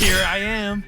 Here I am.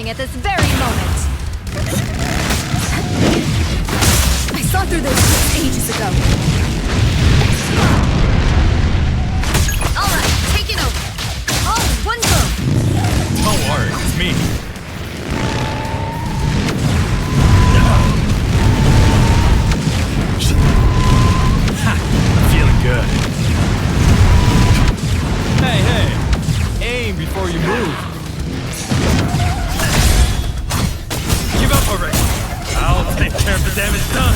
At this very moment. I saw through this ages ago. Alright, taking over. All in one go. Don't worry, it's me. I'm feeling good. Hey, aim before you move. Give up already. I'll take care of the damage done.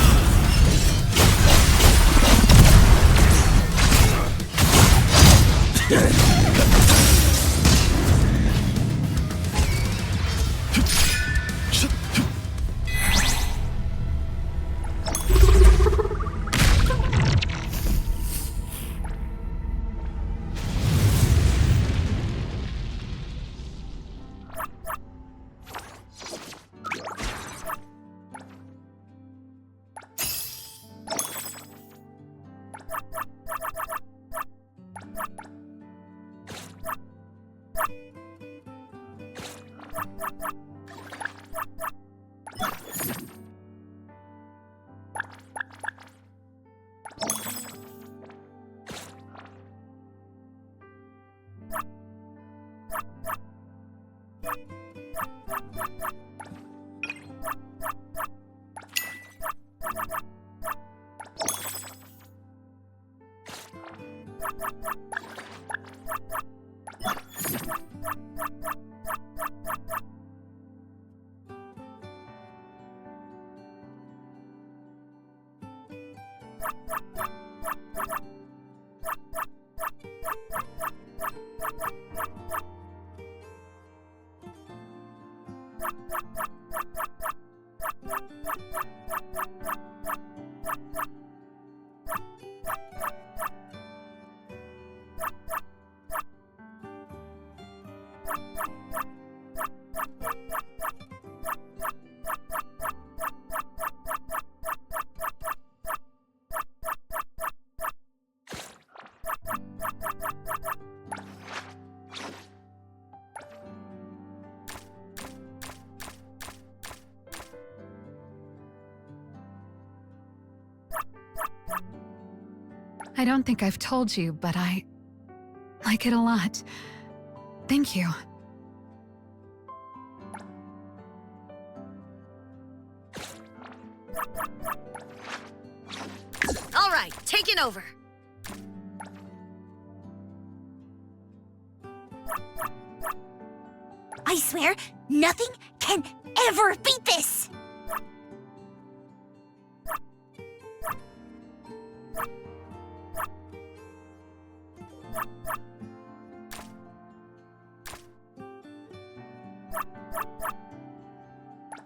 I don't think I've told you, but I like it a lot. Thank you. All right, taking over. I swear, nothing can ever beat this!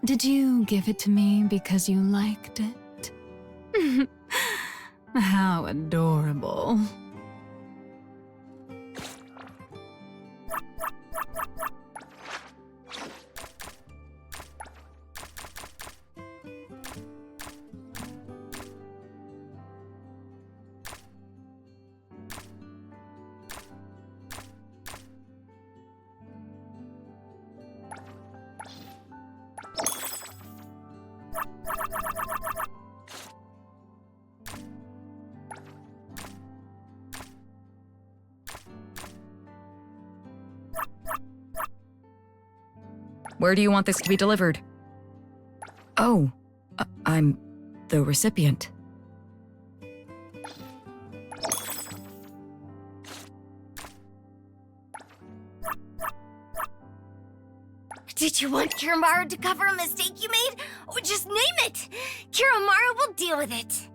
Did you give it to me because you liked it? How adorable. Where do you want this to be delivered? Oh, I'm the recipient. Did you want Kiramaru to cover a mistake you made? Or just name it! Kiramaru will deal with it!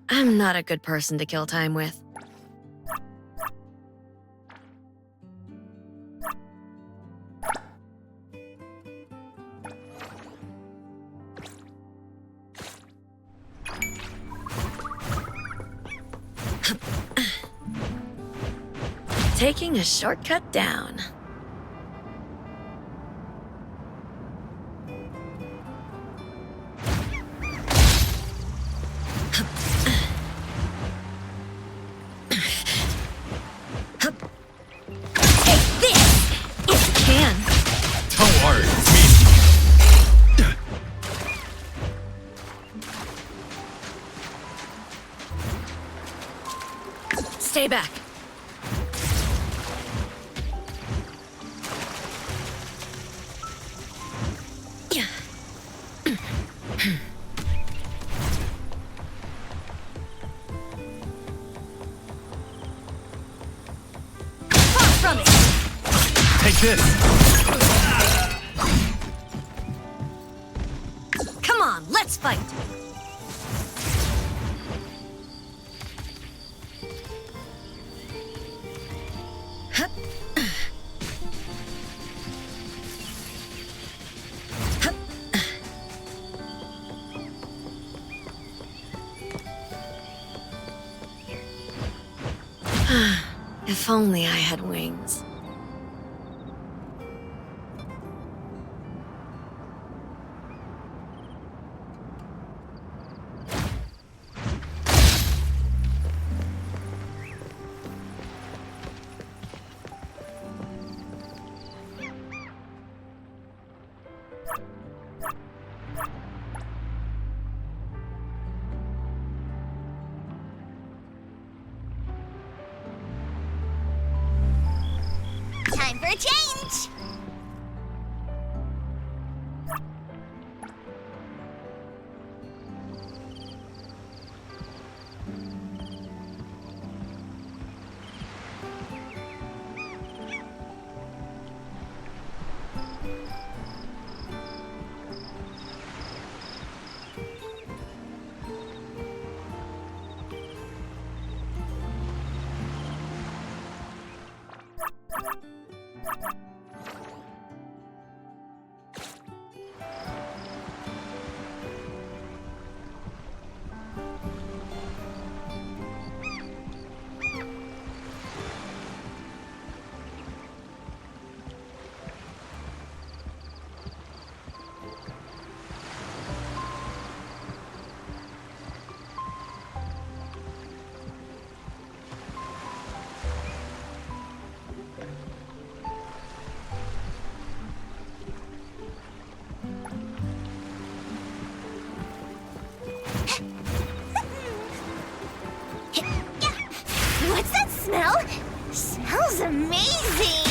I'm not a good person to kill time with. Taking a shortcut down. Don't worry, it's me. Stay back. Take this! Come on, let's fight! If only I had wings. Time for a change! What's that smell? Smells amazing!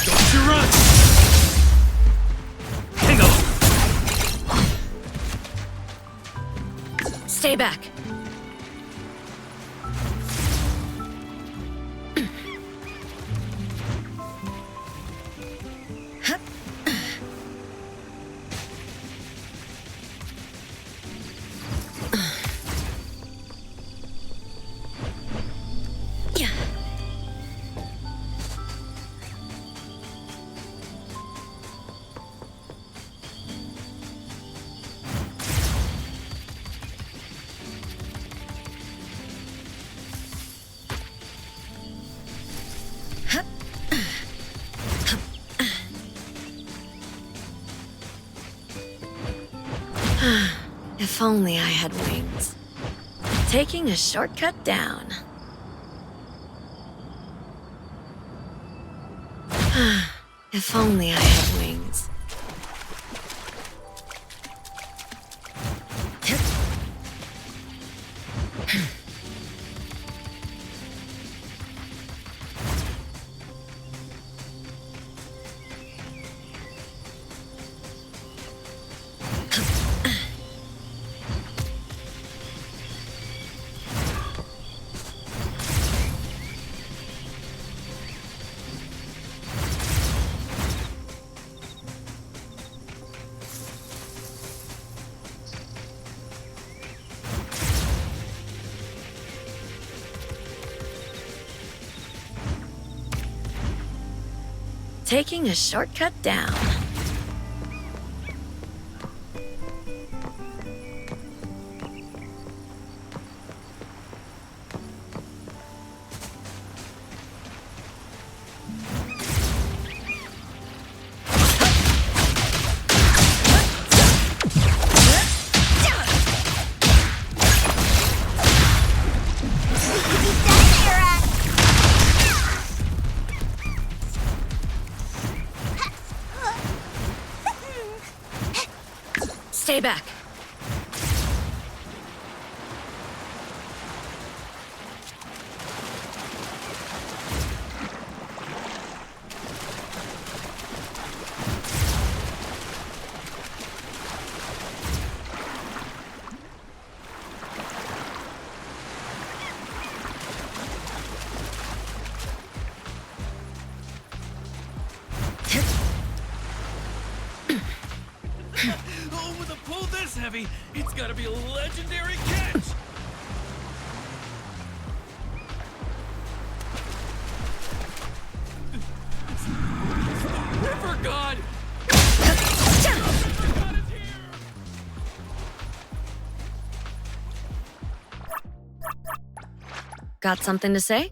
Don't you run! Hang on! Stay back. If only I had wings. Taking a shortcut down. If only I had wings. Taking a shortcut down. Stay back. Oh, with a pull this heavy, it's gotta be a legendary catch! River God! Got something to say?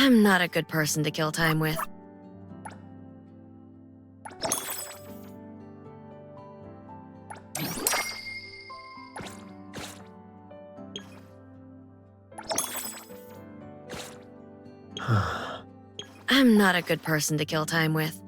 I'm not a good person to kill time with. I'm not a good person to kill time with.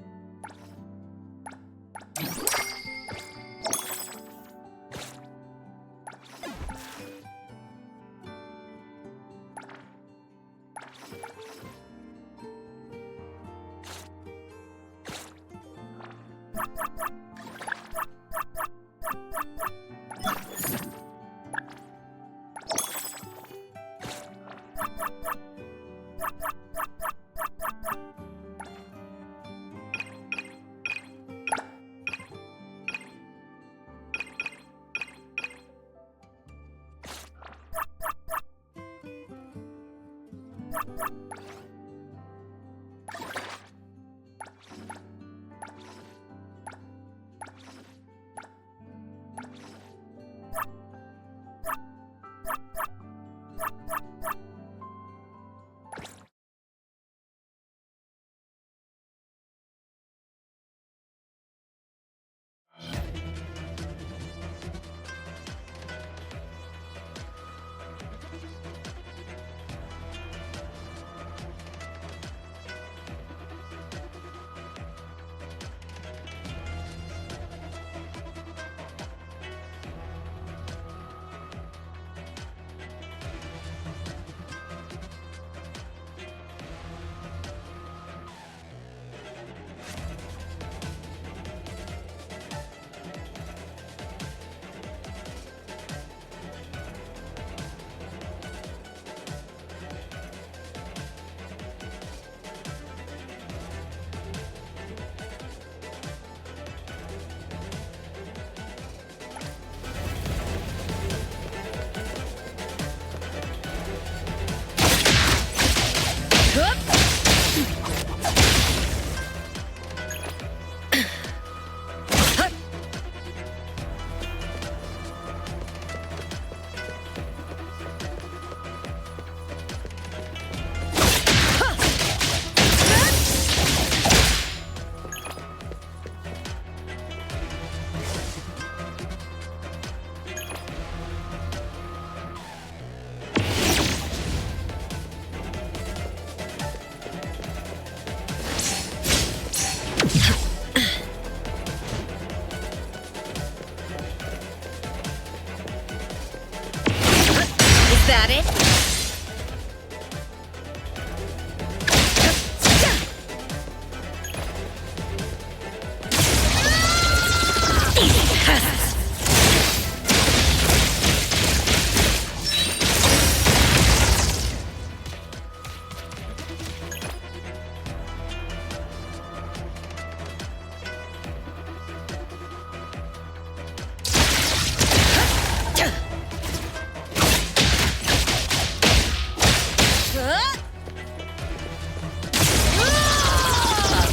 Is that it?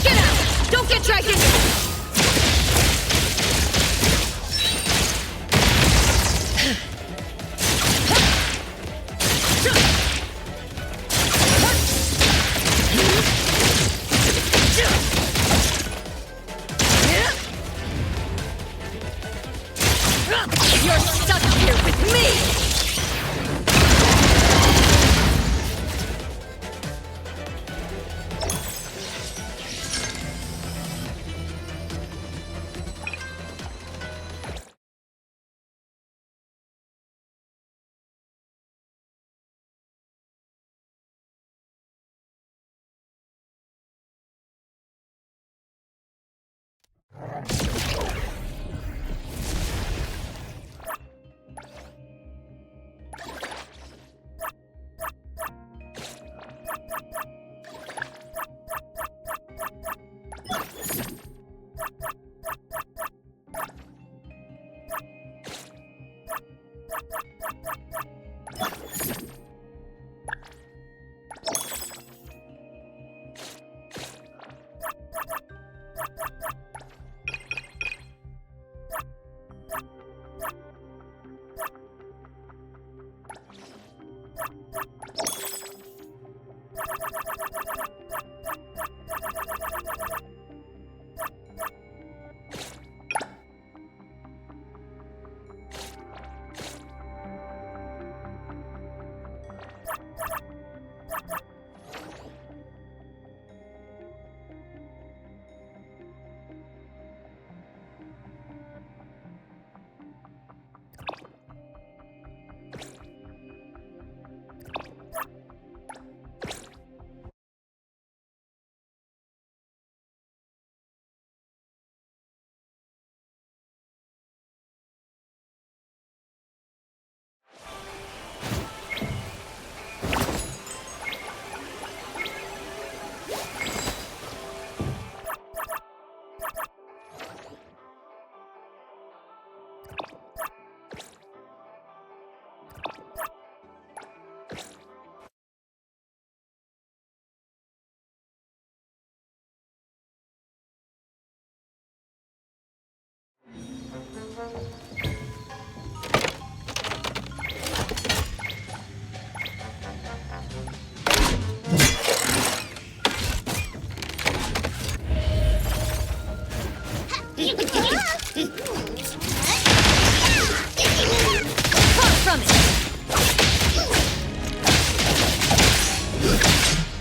Get out! Don't get dragged in! You're stuck here with me! Far from it!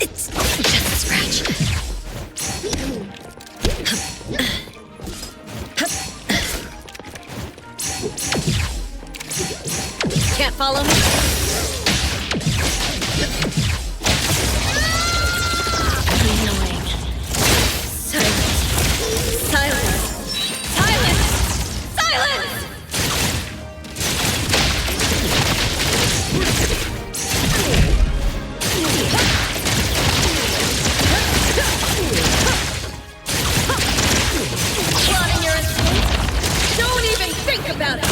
It's just a scratch. Can't follow me? Annoying. Silence. Silence. Silence! Silence! Plotting your escape? Don't even think about it!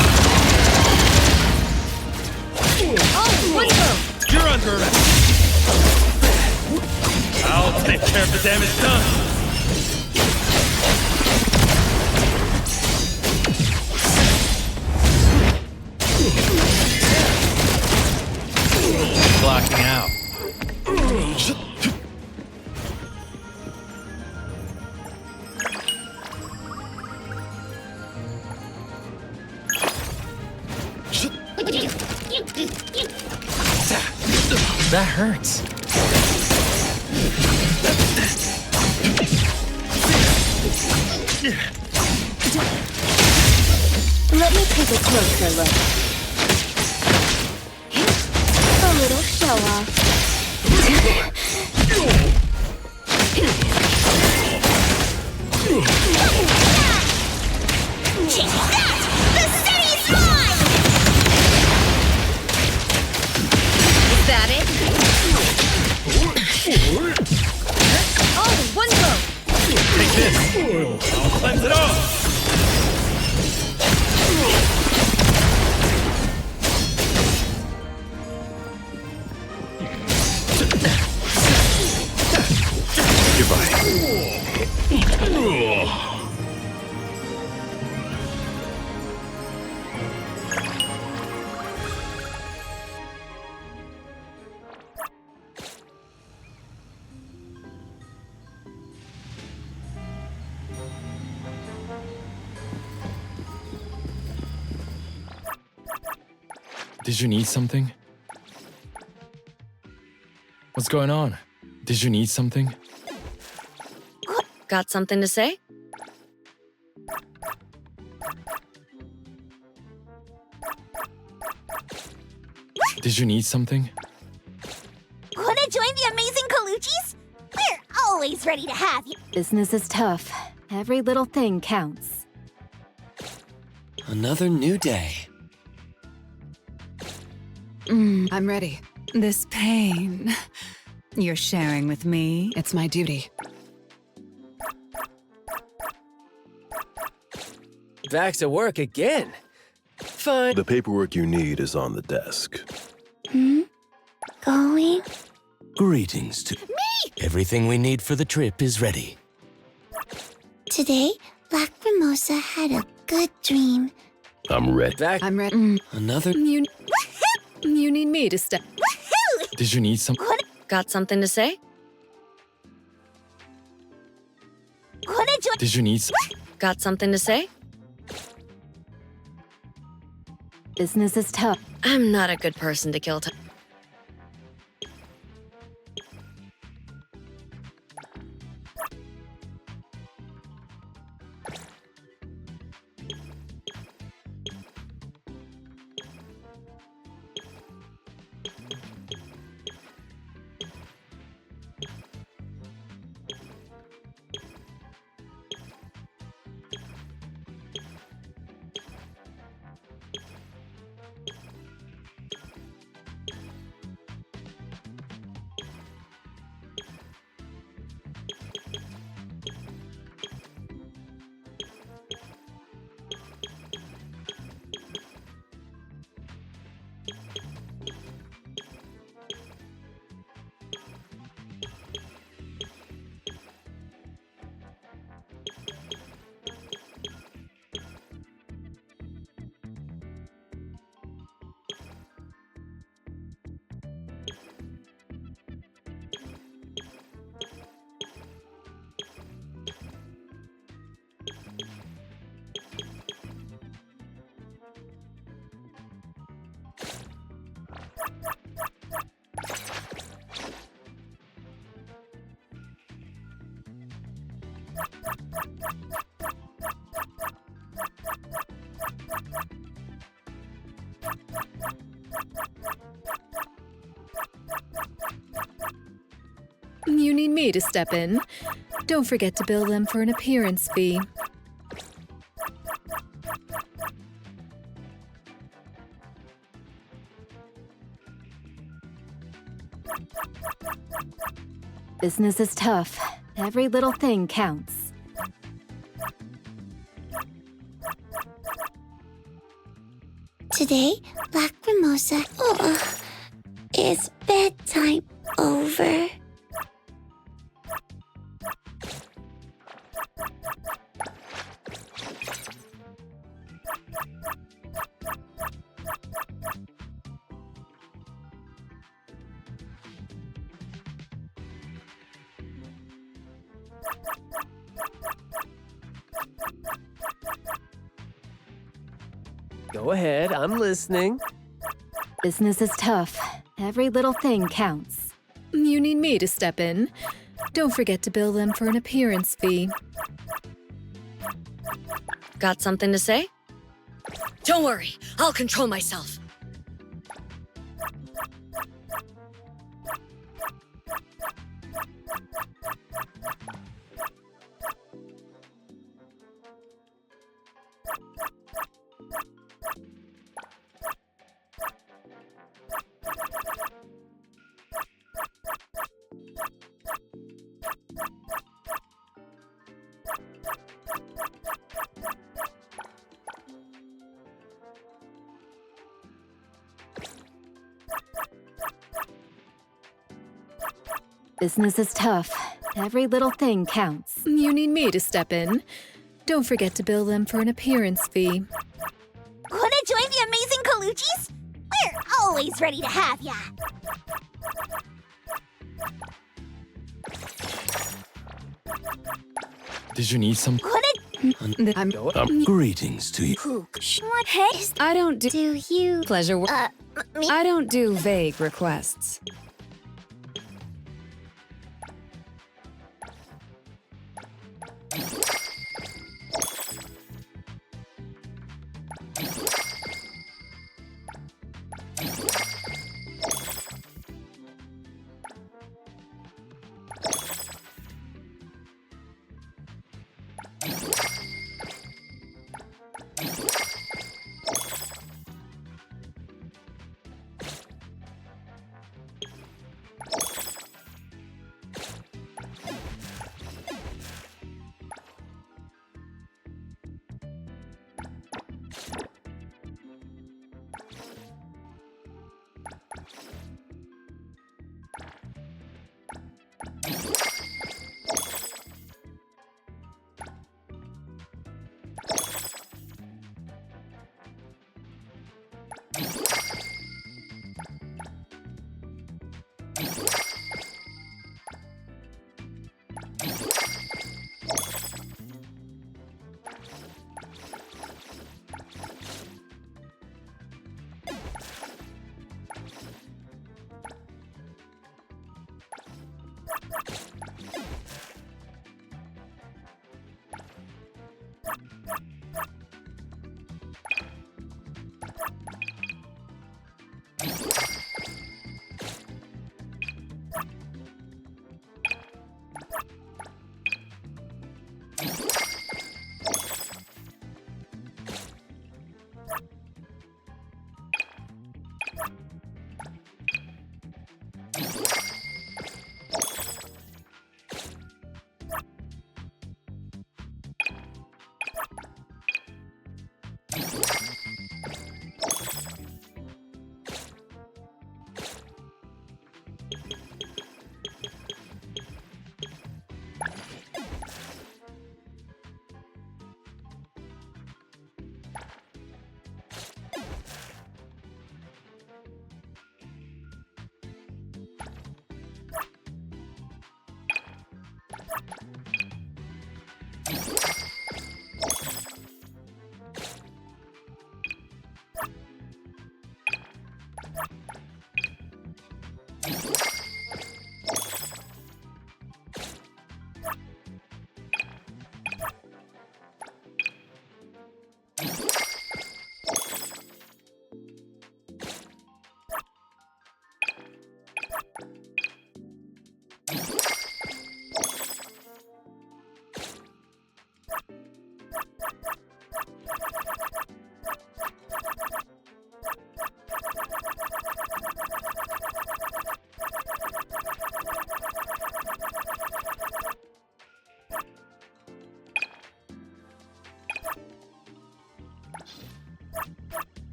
Oh, let's go! You're under arrest. I'll take care of the damage done. Blocking out. That hurts. Let me take a closer look. A little show off. Take that! The city's mine! Is that it? Oh, one go! Take this. I'll cleanse it off. Did you need something? What's going on? Did you need something? Got something to say? Did you need something? Wanna join the amazing Colucci's? We're always ready to have you. Business is tough. Every little thing counts. Another new day. I'm ready. This pain you're sharing with me. It's my duty. Back to work again. Fine. The paperwork you need is on the desk. Going? Greetings to me. Everything we need for the trip is ready. Today, Black Formosa had a good dream. I'm ready. Back. I'm ready. Another. You need me to step. Did you need some? Got something to say? Wanna join? Did you need some? Got something to say? Business is tough. I'm not a good person to kill time. You need me to step in. Don't forget to bill them for an appearance fee. Business is tough. Every little thing counts. Today, Black Mimosa. Oh, is bedtime over? Go ahead, I'm listening. Business is tough. Every little thing counts. You need me to step in. Don't forget to bill them for an appearance fee. Got something to say? Don't worry, I'll control myself. Business is tough. Every little thing counts. You need me to step in. Don't forget to bill them for an appearance fee. Wanna join the amazing Colucci's? We're always ready to have ya. Did you need some? Greetings to you. What haste I don't do you... pleasure. me? I don't do vague requests.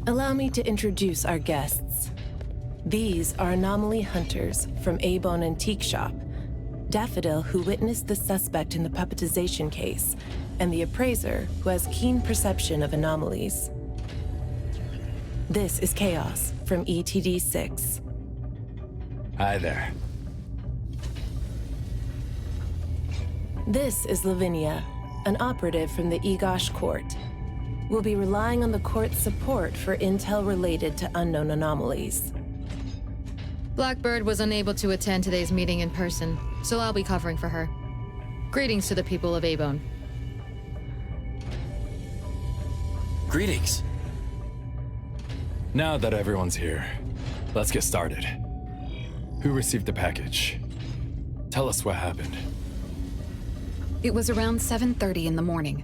Allow me to introduce our guests. These are anomaly hunters from A-Bone Antique Shop, Daffodil, who witnessed the suspect in the puppetization case, and the appraiser, who has keen perception of anomalies. This is Chaos from ETD-6. Hi there. This is Lavinia, an operative from the Egosh Court. We'll be relying on the court's support for intel related to unknown anomalies. Blackbird was unable to attend today's meeting in person, so I'll be covering for her. Greetings to the people of Abone. Greetings. Now that everyone's here, let's get started. Who received the package? Tell us what happened. It was around 7:30 in the morning.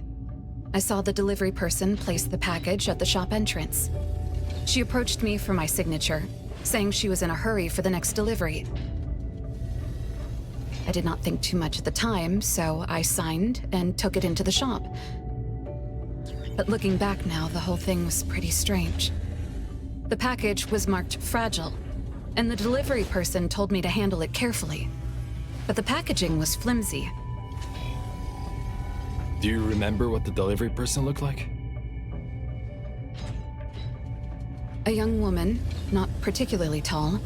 I saw the delivery person place the package at the shop entrance. She approached me for my signature, saying she was in a hurry for the next delivery. I did not think too much at the time, so I signed and took it into the shop. But looking back now, the whole thing was pretty strange. The package was marked fragile, and the delivery person told me to handle it carefully. But the packaging was flimsy. Do you remember what the delivery person looked like? A young woman, not particularly tall.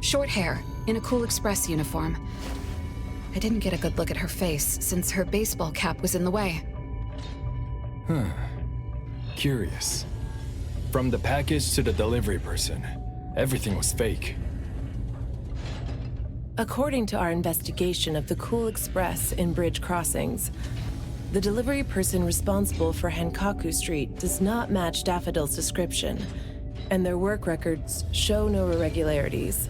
Short hair, in a Cool Express uniform. I didn't get a good look at her face since her baseball cap was in the way. Huh. Curious. From the package to the delivery person, everything was fake. According to our investigation of the Cool Express in Bridge Crossings, the delivery person responsible for Henkaku Street does not match Daffodil's description, and their work records show no irregularities.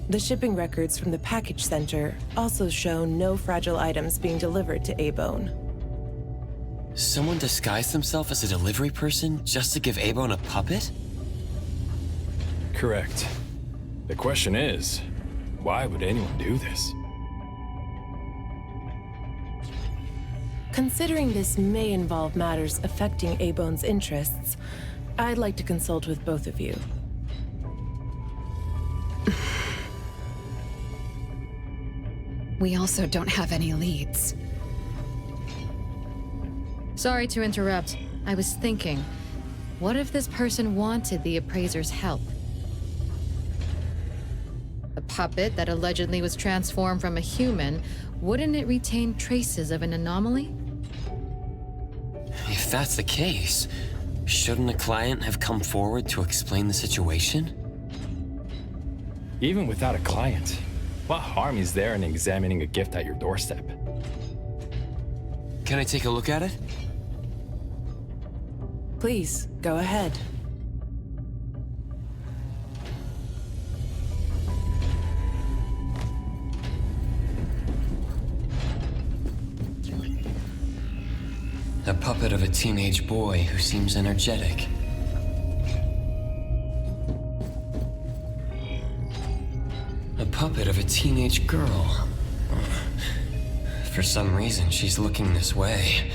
The shipping records from the package center also show no fragile items being delivered to Abone. Someone disguised themselves as a delivery person just to give Abone a puppet? Correct. The question is, why would anyone do this? Considering this may involve matters affecting Abone's interests, I'd like to consult with both of you. We also don't have any leads. Sorry to interrupt. I was thinking, what if this person wanted the appraiser's help? A puppet that allegedly was transformed from a human, wouldn't it retain traces of an anomaly? If that's the case, shouldn't a client have come forward to explain the situation? Even without a client, what harm is there in examining a gift at your doorstep? Can I take a look at it? Please, go ahead. A puppet of a teenage boy who seems energetic. A puppet of a teenage girl. For some reason, she's looking this way.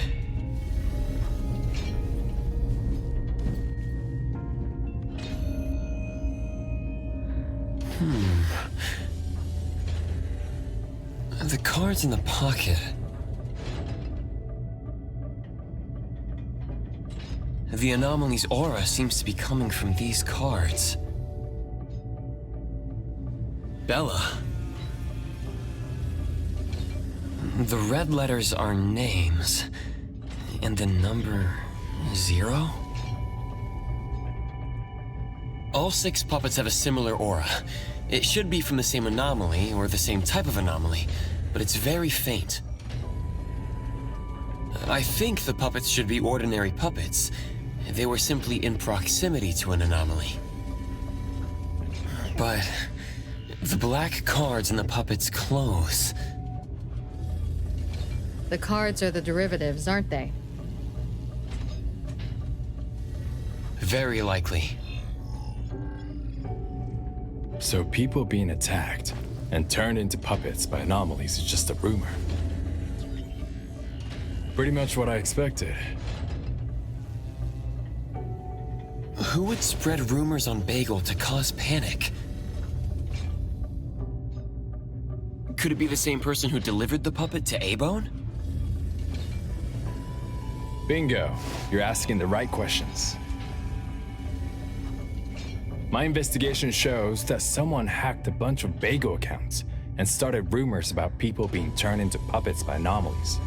The cards in the pocket. The anomaly's aura seems to be coming from these cards. Bella. The red letters are names, and the number 0? All 6 puppets have a similar aura. It should be from the same anomaly, or the same type of anomaly, but it's very faint. I think the puppets should be ordinary puppets. They were simply in proximity to an anomaly. But the black cards in the puppet's clothes. The cards are the derivatives, aren't they? Very likely. So people being attacked and turned into puppets by anomalies is just a rumor. Pretty much what I expected. Who would spread rumors on Bagel to cause panic? Could it be the same person who delivered the puppet to Abone? Bingo. You're asking the right questions. My investigation shows that someone hacked a bunch of Bagel accounts and started rumors about people being turned into puppets by anomalies.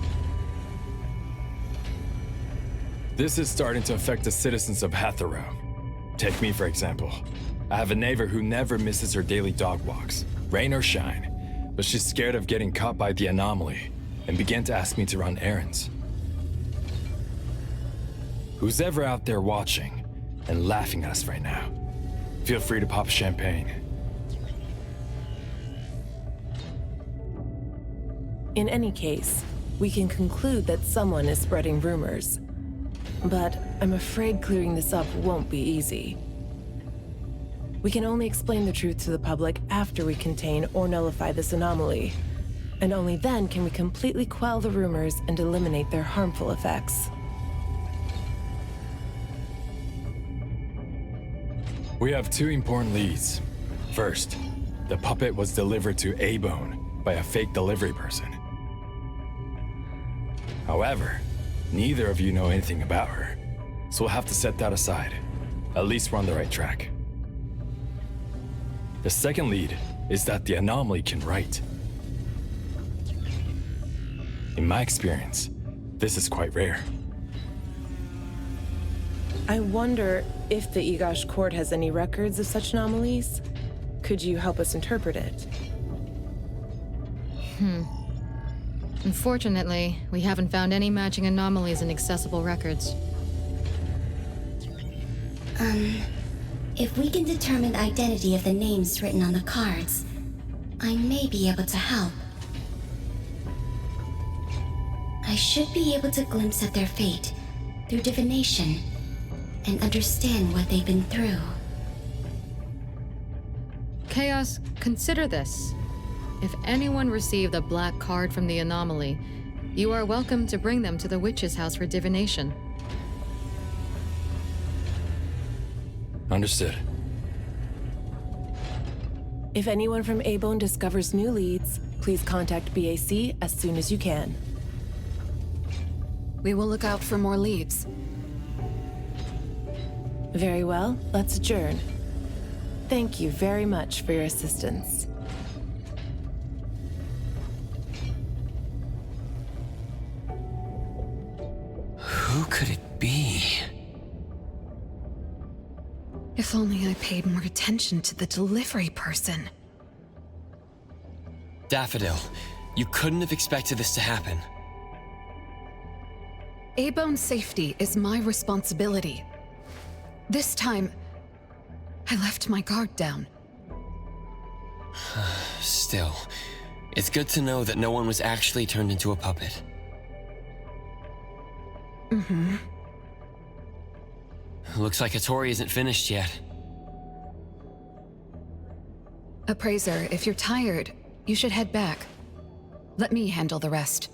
This is starting to affect the citizens of Hatharo. Take me, for example. I have a neighbor who never misses her daily dog walks, rain or shine, but she's scared of getting caught by the anomaly and began to ask me to run errands. Who's ever out there watching and laughing at us right now, feel free to pop champagne. In any case, we can conclude that someone is spreading rumors. But I'm afraid clearing this up won't be easy. We can only explain the truth to the public after we contain or nullify this anomaly. And only then can we completely quell the rumors and eliminate their harmful effects. We have two important leads. First, the puppet was delivered to A-Bone by a fake delivery person. However, neither of you know anything about her, so we'll have to set that aside. At least we're on the right track. The second lead is that the anomaly can write. In my experience, this is quite rare. I wonder if the Egosh court has any records of such anomalies. Could you help us interpret it? Unfortunately, we haven't found any matching anomalies in accessible records. If we can determine the identity of the names written on the cards, I may be able to help. I should be able to glimpse at their fate through divination and understand what they've been through. Chaos, consider this. If anyone received a black card from the anomaly, you are welcome to bring them to the witch's house for divination. Understood. If anyone from A-Bone discovers new leads, please contact BAC as soon as you can. We will look out for more leads. Very well, let's adjourn. Thank you very much for your assistance. Who could it be? If only I paid more attention to the delivery person. Daffodil, you couldn't have expected this to happen. A-Bone's safety is my responsibility. This time, I left my guard down. Still, it's good to know that no one was actually turned into a puppet. Looks like Hattori isn't finished yet. Appraiser, if you're tired, you should head back. Let me handle the rest.